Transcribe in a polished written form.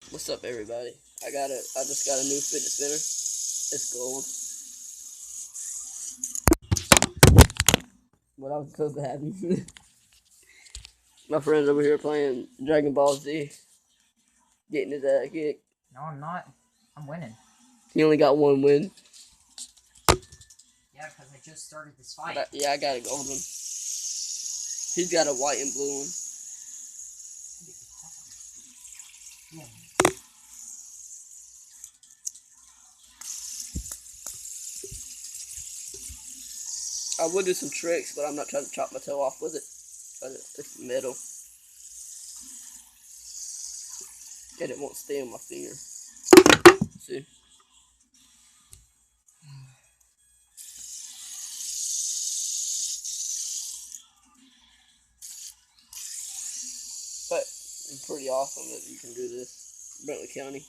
What's up, everybody? I just got a new fidget spinner. It's gold. What I was supposed to happen? My friend's over here playing Dragon Ball Z, getting his ass kicked. No, I'm not. I'm winning. He only got one win. Yeah, because I just started this fight. Yeah, I got a gold one. He's got a white and blue one. Yeah. I would do some tricks, but I'm not trying to chop my toe off with it. It's metal. And it won't stay on my finger. See? But it's pretty awesome that you can do this. Bentley County.